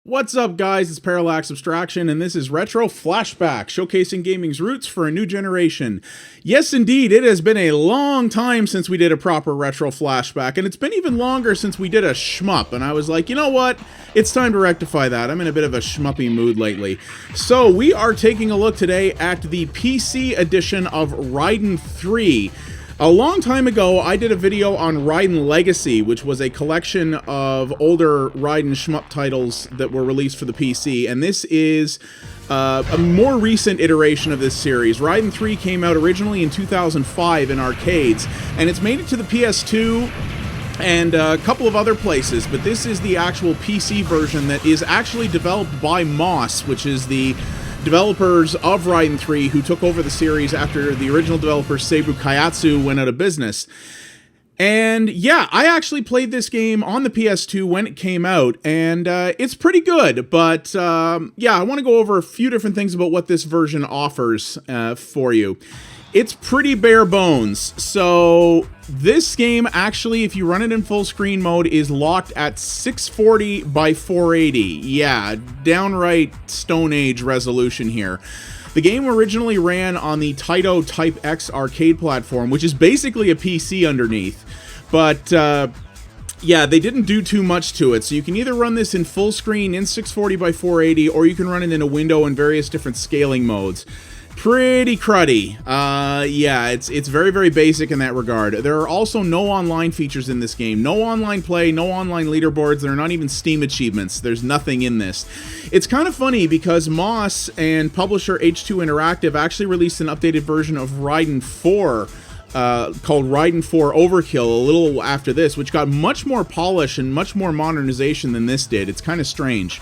What's up, guys? It's Parallax Abstraction, and this is Retro Flashback, showcasing gaming's roots for a new generation. Yes, indeed, it has been a long time since we did a proper Retro Flashback, and it's been even longer since we did a Shmup, and I was like, you know what? It's time to rectify that. I'm in a bit of a shmuppy mood lately. So, we are taking a look today at the PC edition of Raiden III. A long time ago, I did a video on Raiden Legacy, which was a collection of older Raiden shmup titles that were released for the PC, and this is a more recent iteration of this series. Raiden 3 came out originally in 2005 in arcades, and it's made it to the PS2 and a couple of other places, but this is the actual PC version that is actually developed by Moss, which is the developers of Raiden 3 who took over the series after the original developer Seibu Kayatsu went out of business. And yeah, I actually played this game on the PS2 when it came out, and it's pretty good, but yeah, I want to go over a few different things about what this version offers for you. It's pretty bare bones. So this game actually, if you run it in full screen mode, is locked at 640 by 480. Yeah, downright Stone Age resolution here. The game originally ran on the Taito Type X arcade platform, which is basically a PC underneath. But yeah, they didn't do too much to it. So you can either run this in full screen in 640 by 480, or you can run it in a window in various different scaling modes. Pretty cruddy. Yeah, it's very, very basic in that regard. There are also no online features in this game. No online play, no online leaderboards. There are not even Steam achievements. There's nothing in this. It's kind of funny because Moss and publisher H2 Interactive actually released an updated version of Raiden 4 called Raiden 4 Overkill a little after this, which got much more polish and much more modernization than this did. It's kind of strange.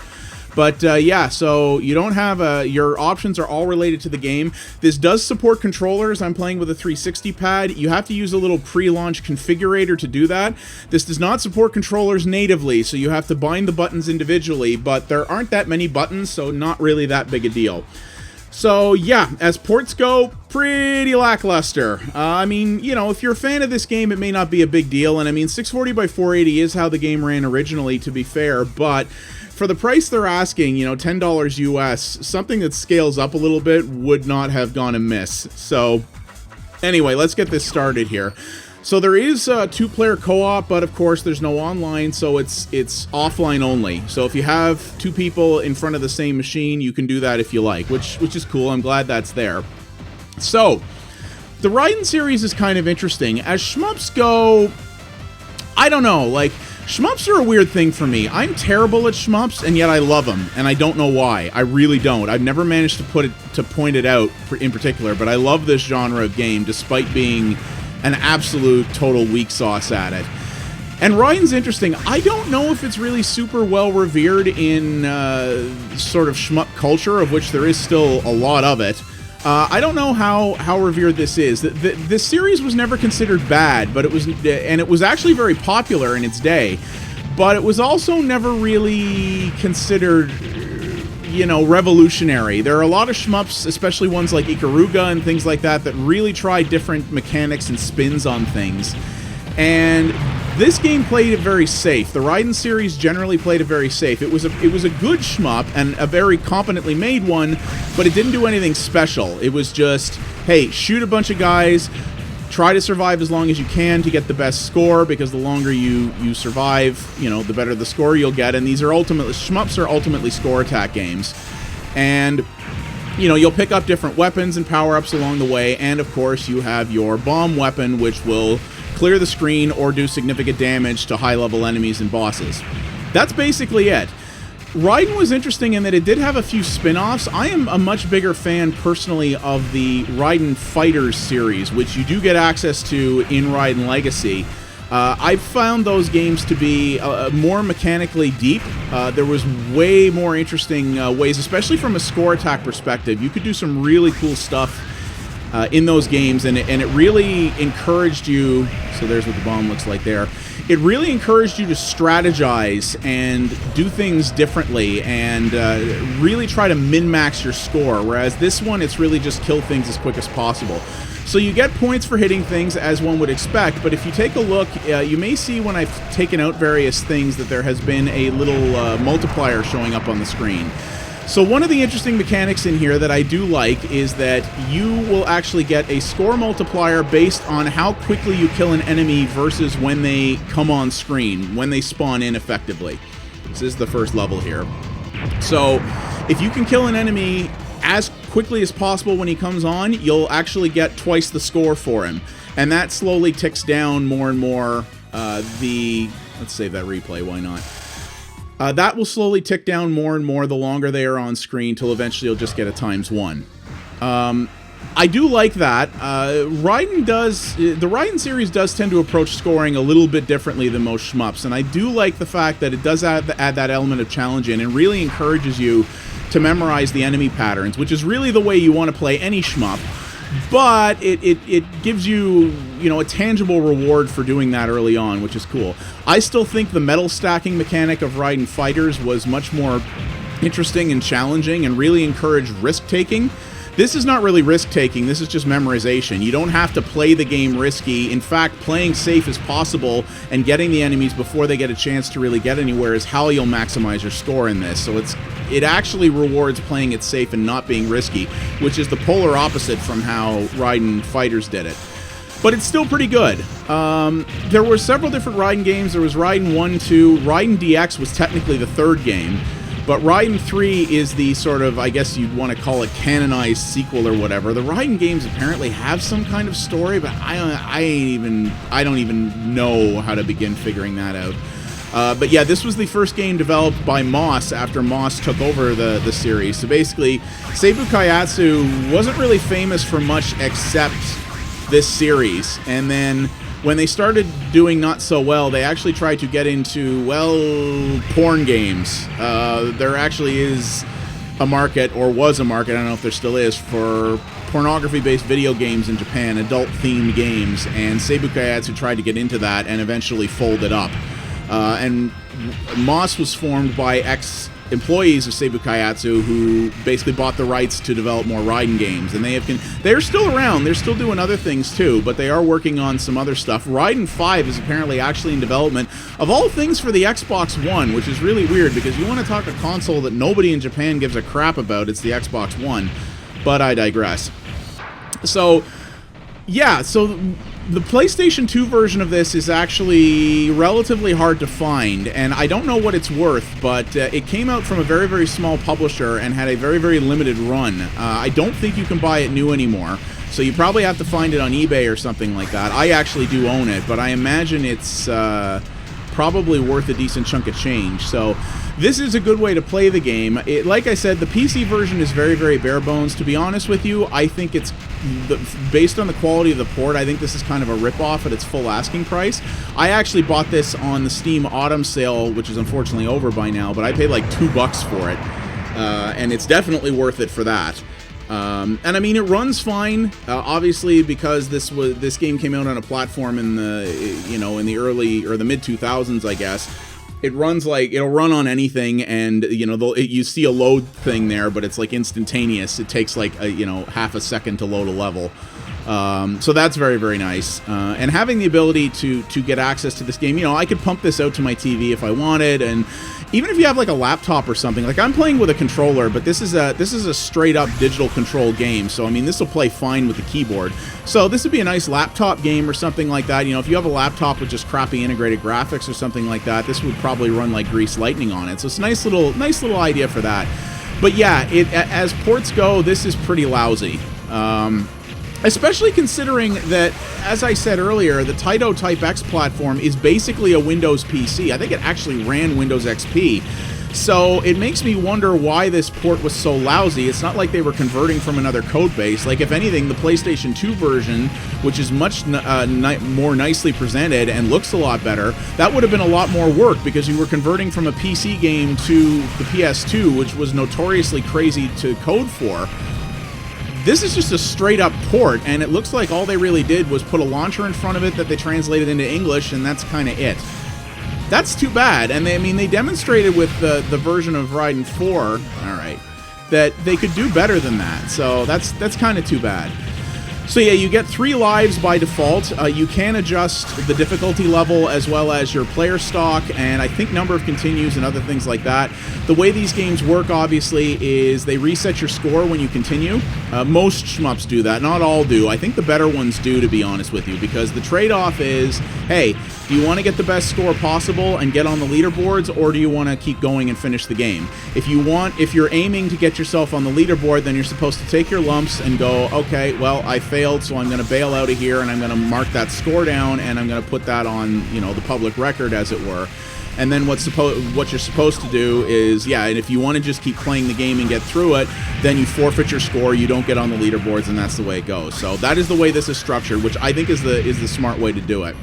But yeah, so you don't have your options are all related to the game. This does support controllers. I'm playing with a 360 pad. You have to use a little pre-launch configurator to do that. This does not support controllers natively, so you have to bind the buttons individually, but there aren't that many buttons, so not really that big a deal. So yeah, as ports go, pretty lackluster. I mean, you know, if you're a fan of this game, it may not be a big deal, and I mean, 640 by 480 is how the game ran originally, to be fair, but for the price they're asking, you know, $10 US, something that scales up a little bit would not have gone amiss. So, anyway, let's get this started here. So there is two-player co-op, but of course there's no online, so it's offline only. So if you have two people in front of the same machine, you can do that if you like, which is cool. I'm glad that's there. So, the Raiden series is kind of interesting. As shmups go, I don't know, like, shmups are a weird thing for me. I'm terrible at shmups, and yet I love them, and I don't know why. I really don't. I've never managed to point it out in particular, but I love this genre of game, despite being an absolute total weak sauce at it. And Raiden's interesting. I don't know if it's really super well revered in sort of shmup culture, of which there is still a lot of it. I don't know how revered this is. This series was never considered bad, but it was actually very popular in its day, but it was also never really considered, you know, revolutionary. There are a lot of shmups, especially ones like Ikaruga and things like that, that really try different mechanics and spins on things. And this game played it very safe. The Raiden series generally played it very safe. It was a good shmup and a very competently made one, but it didn't do anything special. It was just, hey, shoot a bunch of guys, try to survive as long as you can to get the best score, because the longer you survive, you know, the better the score you'll get. And these are shmups are ultimately score attack games. And you know, you'll pick up different weapons and power-ups along the way, and of course you have your bomb weapon, which will clear the screen or do significant damage to high-level enemies and bosses. That's basically it. Raiden was interesting in that it did have a few spin-offs. I am a much bigger fan, personally, of the Raiden Fighters series, which you do get access to in Raiden Legacy. I've found those games to be more mechanically deep. There was way more interesting ways, especially from a score attack perspective. You could do some really cool stuff in those games, and it really encouraged you. So there's what the bomb looks like there. It really encouraged you to strategize and do things differently and really try to min-max your score, whereas this one, it's really just kill things as quick as possible. So you get points for hitting things, as one would expect, but if you take a look, you may see when I've taken out various things that there has been a little multiplier showing up on the screen. So one of the interesting mechanics in here that I do like is that you will actually get a score multiplier based on how quickly you kill an enemy versus when they come on screen, when they spawn in effectively. This is the first level here. So if you can kill an enemy as quickly as possible when he comes on, you'll actually get twice the score for him. And that slowly ticks down more and more let's save that replay, why not? That will slowly tick down more and more the longer they are on screen, till eventually you'll just get a ×1. I do like that. The Raiden series does tend to approach scoring a little bit differently than most shmups, and I do like the fact that it does add that element of challenge in and really encourages you to memorize the enemy patterns, which is really the way you want to play any shmup. But it gives you, a tangible reward for doing that early on, which is cool. I still think the medal stacking mechanic of Raiden Fighters was much more interesting and challenging and really encouraged risk-taking. This is not really risk-taking, this is just memorization. You don't have to play the game risky. In fact, playing safe as possible and getting the enemies before they get a chance to really get anywhere is how you'll maximize your score in this. So it actually rewards playing it safe and not being risky, which is the polar opposite from how Raiden Fighters did it. But it's still pretty good. There were several different Raiden games. There was Raiden 1, 2. Raiden DX was technically the third game. But Raiden 3 is the sort of, I guess you'd want to call it, canonized sequel or whatever. The Raiden games apparently have some kind of story, but I don't even know how to begin figuring that out. But yeah, this was the first game developed by Moss after Moss took over the series. So basically, Seibu Kaiatsu wasn't really famous for much except this series. And then when they started doing not so well, they actually tried to get into, well, porn games. There actually is a market, or was a market, I don't know if there still is, for pornography-based video games in Japan, adult-themed games, and Seibu Kaiatsu tried to get into that and eventually folded up. And Moss was formed by ex-employees of Seibu Kaiatsu who basically bought the rights to develop more Raiden games, and they're still around. They're still doing other things too, but they are working on some other stuff. Raiden 5 is apparently actually in development, of all things, for the Xbox One, which is really weird because you want to talk a console that nobody in Japan gives a crap about, it's the Xbox One, but I digress. So yeah, so the PlayStation 2 version of this is actually relatively hard to find, and I don't know what it's worth, but it came out from a very, very small publisher and had a very, very limited run. I don't think you can buy it new anymore, so you probably have to find it on eBay or something like that. I actually do own it, but I imagine it's probably worth a decent chunk of change. So this is a good way to play the game. Like I said, the PC version is very, very bare bones. To be honest with you, I think it's, based on the quality of the port, I think this is kind of a rip-off at its full asking price. I actually bought this on the Steam Autumn sale, which is unfortunately over by now, but I paid like $2 for it, and it's definitely worth it for that. And I mean, it runs fine, obviously, because this game came out on a platform in the, in the early, or the mid-2000s, I guess. It runs like, it'll run on anything, and, you see a load thing there, but it's like instantaneous. It takes like, half a second to load a level. So that's very, very nice. And having the ability to get access to this game, I could pump this out to my TV if I wanted, and even if you have like a laptop or something, like I'm playing with a controller, but this is a straight up digital control game, so I mean this will play fine with the keyboard. So this would be a nice laptop game or something like that. If you have a laptop with just crappy integrated graphics or something like that, this would probably run like grease lightning on it. So it's a nice little idea for that. But yeah, as ports go, this is pretty lousy. Especially considering that, as I said earlier, the Taito Type X platform is basically a Windows PC. I think it actually ran Windows XP. So it makes me wonder why this port was so lousy. It's not like they were converting from another code base. Like, if anything, the PlayStation 2 version, which is much more nicely presented and looks a lot better, that would have been a lot more work because you were converting from a PC game to the PS2, which was notoriously crazy to code for. This is just a straight up port, and it looks like all they really did was put a launcher in front of it that they translated into English, and that's kind of it. That's too bad. And they demonstrated with the version of Raiden 4, all right, that they could do better than that. So that's kind of too bad. So yeah, you get 3 lives by default. You can adjust the difficulty level as well as your player stock and I think number of continues and other things like that. The way these games work, obviously, is they reset your score when you continue. Most shmups do that. Not all do. I think the better ones do, to be honest with you, because the trade-off is, hey, do you want to get the best score possible and get on the leaderboards, or do you want to keep going and finish the game? If you're aiming to get yourself on the leaderboard, then you're supposed to take your lumps and go, okay, well, I failed, so I'm going to bail out of here, and I'm going to mark that score down, and I'm going to put that on, you know, the public record, as it were. And then what you're supposed to do is, yeah, and if you want to just keep playing the game and get through it, then you forfeit your score, you don't get on the leaderboards, and that's the way it goes. So that is the way this is structured, which I think is the smart way to do it.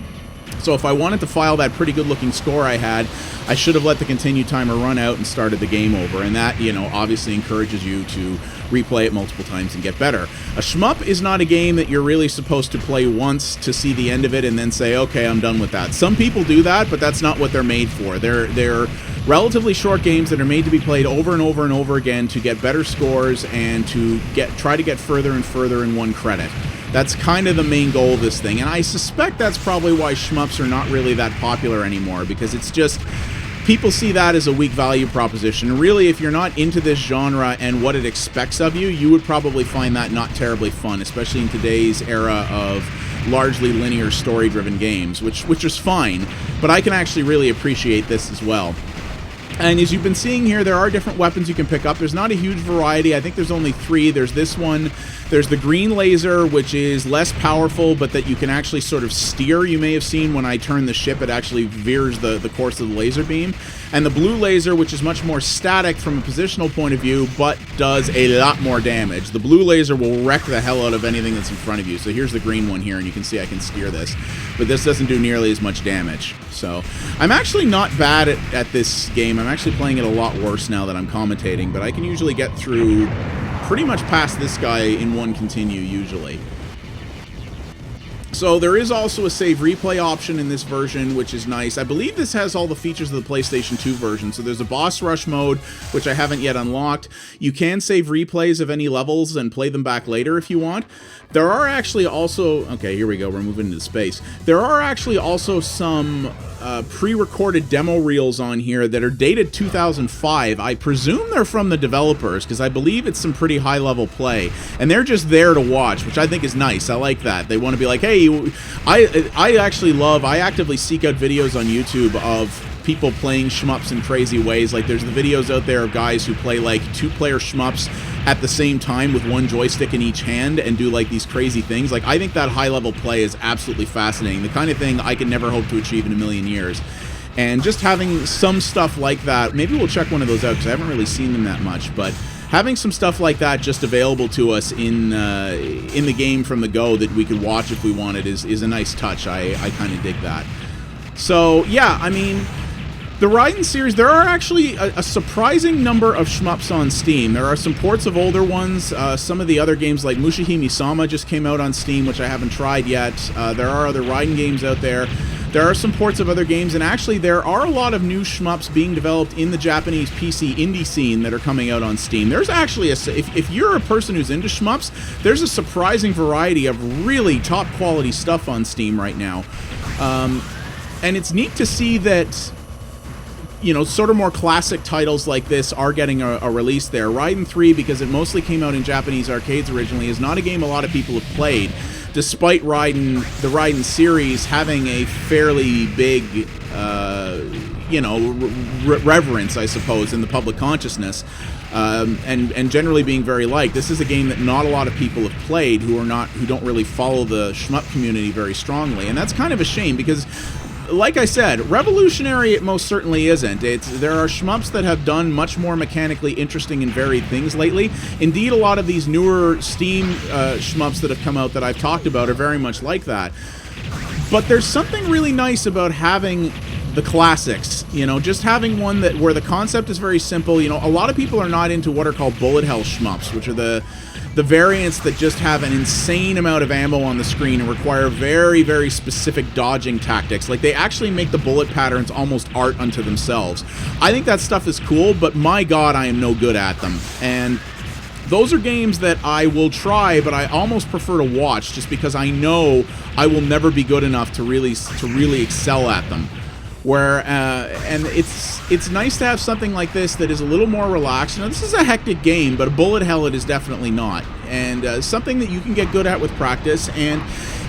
So if I wanted to file that pretty good-looking score I had, I should have let the continue timer run out and started the game over. And that, you know, obviously encourages you to replay it multiple times and get better. A shmup is not a game that you're really supposed to play once to see the end of it and then say, okay, I'm done with that. Some people do that, but that's not what they're made for. They're relatively short games that are made to be played over and over and over again to get better scores and to try to get further and further in one credit. That's kind of the main goal of this thing, and I suspect that's probably why shmups are not really that popular anymore, because it's just, people see that as a weak value proposition. Really, if you're not into this genre and what it expects of you, you would probably find that not terribly fun, especially in today's era of largely linear story-driven games, which is fine, but I can actually really appreciate this as well. And as you've been seeing here, there are different weapons you can pick up. There's not a huge variety. I think there's only 3. There's this one. There's the green laser, which is less powerful, but that you can actually sort of steer. You may have seen when I turn the ship, it actually veers the course of the laser beam. And the blue laser, which is much more static from a positional point of view, but does a lot more damage. The blue laser will wreck the hell out of anything that's in front of you. So here's the green one here, and you can see I can steer this. But this doesn't do nearly as much damage. So I'm actually not bad at this game. I'm actually playing it a lot worse now that I'm commentating, but I can usually get through pretty much past this guy in one continue, usually. So there is also a save replay option in this version, which is nice. I believe this has all the features of the PlayStation 2 version. So there's a boss rush mode, which I haven't yet unlocked. You can save replays of any levels and play them back later if you want. There are actually also... Okay, here we go. We're moving into space. There are actually also some pre-recorded demo reels on here that are dated 2005. I presume they're from the developers, because I believe it's some pretty high-level play. And they're just there to watch, which I think is nice. I like that. They want to be like, hey, I actively seek out videos on YouTube of people playing shmups in crazy ways. Like, there's the videos out there of guys who play, like, 2-player shmups at the same time with one joystick in each hand and do, like, these crazy things. Like, I think that high-level play is absolutely fascinating. The kind of thing I could never hope to achieve in a million years. And just having some stuff like that, maybe we'll check one of those out, because I haven't really seen them that much, but having some stuff like that just available to us in the game from the go that we could watch if we wanted is a nice touch. I kind of dig that. So, yeah, I mean, the Raiden series, there are actually a surprising number of shmups on Steam. There are some ports of older ones. Some of the other games, like Mushihime-sama, just came out on Steam, which I haven't tried yet. There are other Raiden games out there. There are some ports of other games, and actually there are a lot of new shmups being developed in the Japanese PC indie scene that are coming out on Steam. There's actually if you're a person who's into shmups, there's a surprising variety of really top quality stuff on Steam right now. And it's neat to see that, you know, sort of more classic titles like this are getting a release there. Raiden 3, because it mostly came out in Japanese arcades originally, is not a game a lot of people have played, despite the Raiden series having a fairly big, you know, reverence, I suppose, in the public consciousness, and generally being very liked. This is a game that not a lot of people have played who don't really follow the shmup community very strongly, and that's kind of a shame, because, like I said, revolutionary it most certainly isn't. There are shmups that have done much more mechanically interesting and varied things lately. Indeed, a lot of these newer Steam shmups that have come out that I've talked about are very much like that. But there's something really nice about having the classics, you know, just having one where the concept is very simple. You know, a lot of people are not into what are called bullet hell shmups, which are the variants that just have an insane amount of ammo on the screen and require very, very specific dodging tactics. Like, they actually make the bullet patterns almost art unto themselves. I think that stuff is cool, but my god, I am no good at them. And those are games that I will try, but I almost prefer to watch, just because I know I will never be good enough to really excel at them. And it's nice to have something like this that is a little more relaxed. Now, this is a hectic game, but a bullet hell it is definitely not. And something that you can get good at with practice, and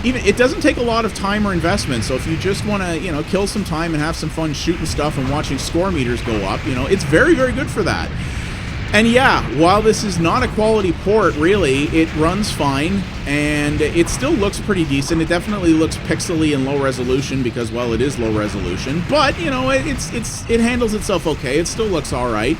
even it doesn't take a lot of time or investment. So if you just want to, kill some time and have some fun shooting stuff and watching score meters go up, it's very, very good for that. And yeah, while this is not a quality port, really, it runs fine, and it still looks pretty decent. It definitely looks pixely and low resolution because, well, it is low resolution. But, it handles itself okay. It still looks all right.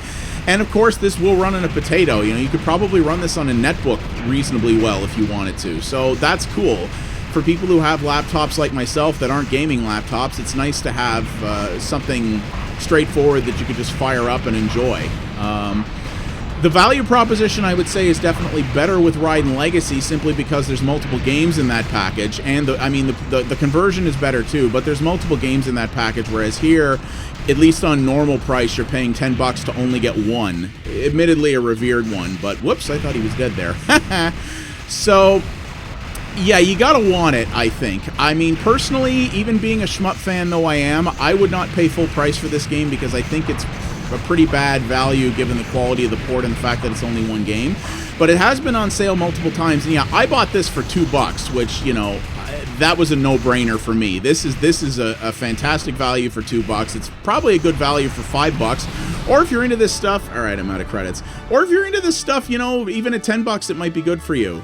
And, of course, this will run on a potato. You could probably run this on a netbook reasonably well if you wanted to. So that's cool. For people who have laptops like myself that aren't gaming laptops, it's nice to have something straightforward that you could just fire up and enjoy. The value proposition, I would say, is definitely better with Raiden Legacy, simply because there's multiple games in that package, and the conversion is better too, but there's multiple games in that package, whereas here, at least on normal price, you're paying $10 to only get one. Admittedly, a revered one, but whoops, I thought he was dead there. So, yeah, you gotta want it, I think. I mean, personally, even being a Shmup fan though I am, I would not pay full price for this game, because I think it's a pretty bad value given the quality of the port and the fact that it's only one game. But it has been on sale multiple times, and yeah, I bought this for $2, which, that was a no-brainer for me. This is a fantastic value for $2. It's probably a good value for $5. Or if you're into this stuff, all right, I'm out of credits. Or if you're into this stuff, even at $10, it might be good for you.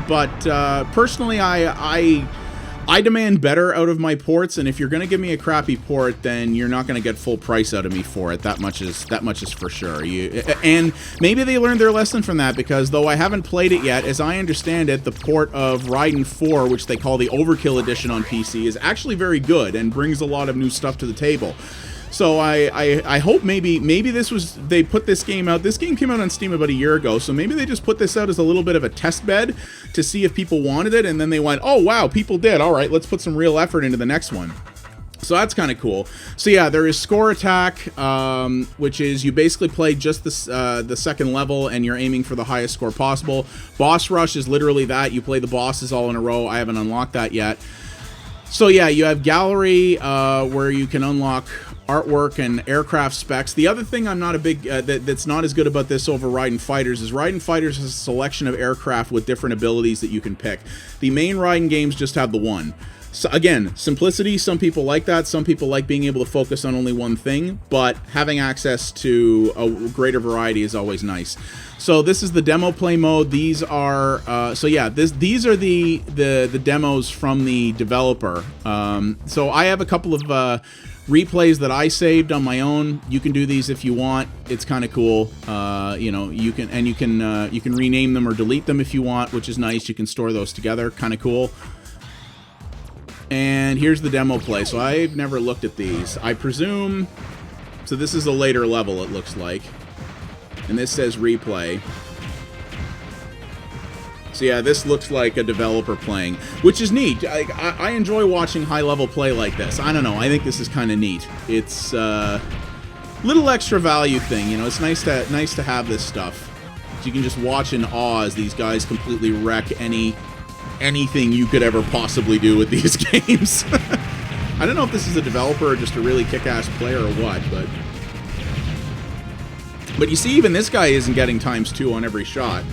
But personally, I demand better out of my ports, and if you're going to give me a crappy port, then you're not going to get full price out of me for it. That much is for sure. And maybe they learned their lesson from that, because though I haven't played it yet, as I understand it, the port of Raiden 4, which they call the Overkill Edition on PC, is actually very good and brings a lot of new stuff to the table. So I hope maybe they put this game out. This game came out on Steam about a year ago, so maybe they just put this out as a little bit of a test bed to see if people wanted it, and then they went, oh wow, people did, all right, let's put some real effort into the next one. So that's kind of cool. So yeah, there is Score Attack, which is you basically play just the second level and you're aiming for the highest score possible. Boss Rush is literally that. You play the bosses all in a row. I haven't unlocked that yet. So yeah, you have Gallery, where you can unlock artwork and aircraft specs. The other thing I'm not a big that's not as good about this over Raiden Fighters is Raiden Fighters has a selection of aircraft with different abilities that you can pick. The main Raiden games just have the one. So again, simplicity, some people like that. Some people like being able to focus on only one thing, but having access to a greater variety is always nice. So this is the demo play mode. These are these are the demos from the developer. So I have a couple of replays that I saved on my own. You can do these if you want. It's kind of cool. You can rename them or delete them if you want, which is nice. You can store those together. Kind of cool. And here's the demo play. So I've never looked at these. I presume... So this is a later level, it looks like. And this says replay. So yeah, this looks like a developer playing, which is neat. I enjoy watching high-level play like this. I don't know. I think this is kind of neat. It's a little extra value thing. It's nice to have this stuff. So you can just watch in awe as these guys completely wreck anything you could ever possibly do with these games. I don't know if this is a developer or just a really kick-ass player or what, but you see, even this guy isn't getting ×2 on every shot.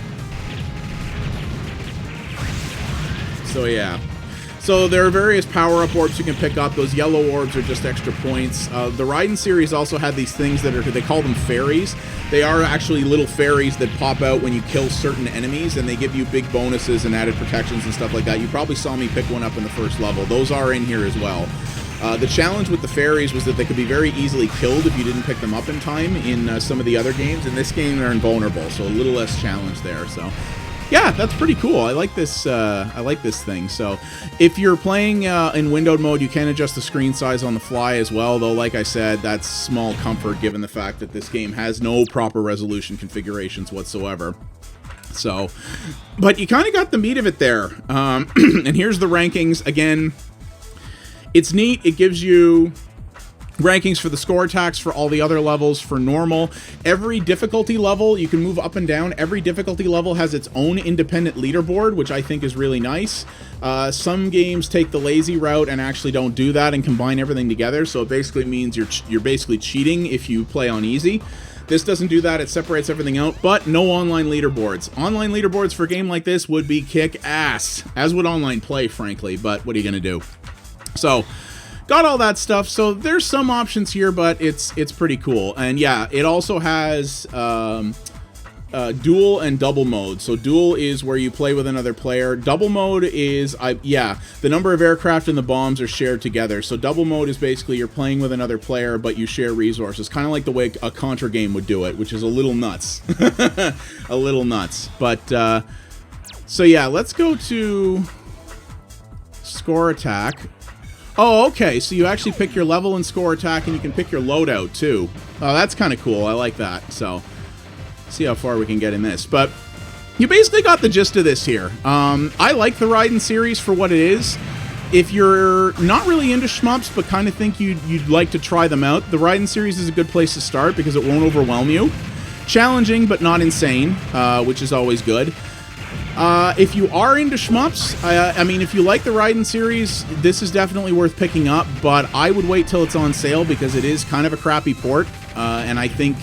So yeah. So there are various power-up orbs you can pick up. Those yellow orbs are just extra points. The Raiden series also had these things that they call them fairies. They are actually little fairies that pop out when you kill certain enemies, and they give you big bonuses and added protections and stuff like that. You probably saw me pick one up in the first level. Those are in here as well. The challenge with the fairies was that they could be very easily killed if you didn't pick them up in time in some of the other games. In this game, they're invulnerable, so a little less challenge there. So yeah, that's pretty cool. I like this. I like this thing. So, if you're playing in windowed mode, you can adjust the screen size on the fly as well. Though, like I said, that's small comfort given the fact that this game has no proper resolution configurations whatsoever. So, but you kind of got the meat of it there. And here's the rankings. Again, it's neat. It gives you rankings for the score attacks for all the other levels for normal. Every difficulty level, you can move up and down. Every difficulty level has its own independent leaderboard, which I think is really nice. Some games take the lazy route and actually don't do that and combine everything together, so it basically means you're basically cheating if you play on easy. This doesn't do that. It separates everything out, but no online leaderboards. Online leaderboards for a game like this would be kick-ass, as would online play, frankly, but what are you going to do? So, got all that stuff. So there's some options here, but it's pretty cool. And yeah, it also has dual and double mode. So dual is where you play with another player. Double mode is, the number of aircraft and the bombs are shared together. So double mode is basically you're playing with another player, but you share resources. Kind of like the way a Contra game would do it, which is a little nuts. A little nuts. But, so yeah, let's go to score attack. Oh, okay, so you actually pick your level and score attack, and you can pick your loadout, too. Oh, that's kind of cool. I like that. So, see how far we can get in this. But you basically got the gist of this here. I like the Raiden series for what it is. If you're not really into shmups, but kind of think you'd like to try them out, the Raiden series is a good place to start because it won't overwhelm you. Challenging, but not insane, which is always good. If you are into shmups, I mean, if you like the Raiden series, this is definitely worth picking up, but I would wait till it's on sale because it is kind of a crappy port, and I think,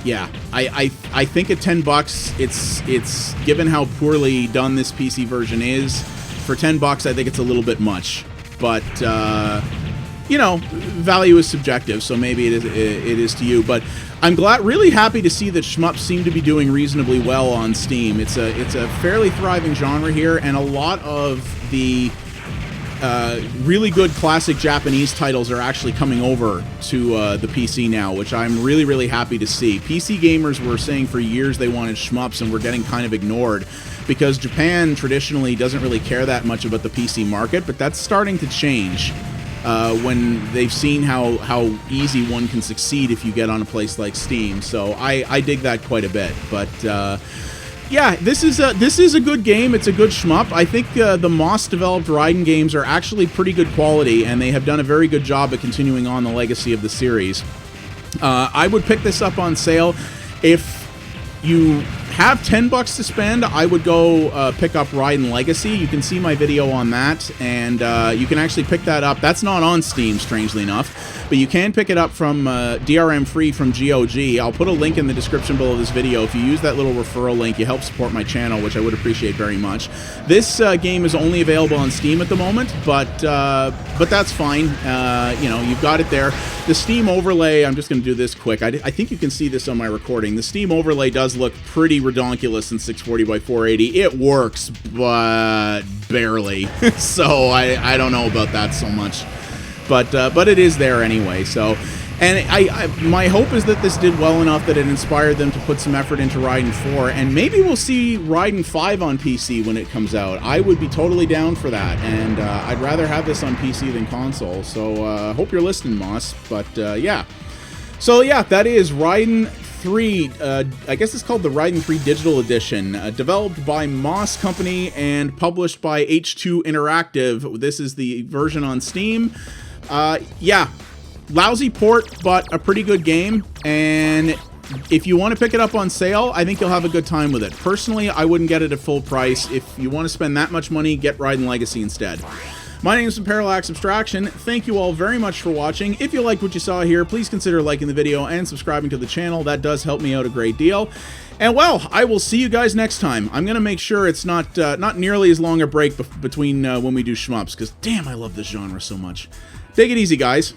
yeah, I think at $10, it's given how poorly done this PC version is, for $10, I think it's a little bit much, but, you know, value is subjective, so maybe it is to you, but I'm really happy to see that shmups seem to be doing reasonably well on Steam. It's a fairly thriving genre here, and a lot of the really good classic Japanese titles are actually coming over to the PC now, which I'm really happy to see. PC gamers were saying for years they wanted shmups, and were getting kind of ignored because Japan traditionally doesn't really care that much about the PC market, but that's starting to change. When they've seen how easy one can succeed if you get on a place like Steam. So I dig that quite a bit. But yeah, this is a good game. It's a good shmup. I think the Moss-developed Raiden games are actually pretty good quality, and they have done a very good job at continuing on the legacy of the series. I would pick this up on sale. If you have $10 to spend, I would go pick up Raiden Legacy. You can see my video on that, and you can actually pick that up. That's not on Steam, strangely enough, but you can pick it up from DRM free from GOG. I'll put a link in the description below this video. If you use that little referral link, you help support my channel, which I would appreciate very much. This game is only available on Steam at the moment, but that's fine. You know, you've got it there. The Steam overlay, I'm just going to do this quick. I think you can see this on my recording. The Steam overlay does look pretty redonkulous in 640 by 480. It works, but barely. So I don't know about that so much. But it is there anyway. So, and my hope is that this did well enough that it inspired them to put some effort into Raiden 4, and maybe we'll see Raiden 5 on PC when it comes out. I would be totally down for that, and I'd rather have this on PC than console. So hope you're listening, Moss. But yeah. So yeah, that is Raiden 3. I guess it's called the Raiden 3 Digital Edition, developed by Moss Company and published by H2 Interactive. This is the version on Steam. Yeah, lousy port, but a pretty good game, and if you want to pick it up on sale, I think you'll have a good time with it. Personally, I wouldn't get it at full price. If you want to spend that much money, get Raiden Legacy instead. My name is Parallax Abstraction. Thank you all very much for watching. If you liked what you saw here, please consider liking the video and subscribing to the channel. That does help me out a great deal. And well, I will see you guys next time. I'm gonna make sure it's not nearly as long a break between when we do shmups, because damn, I love this genre so much. Take it easy, guys.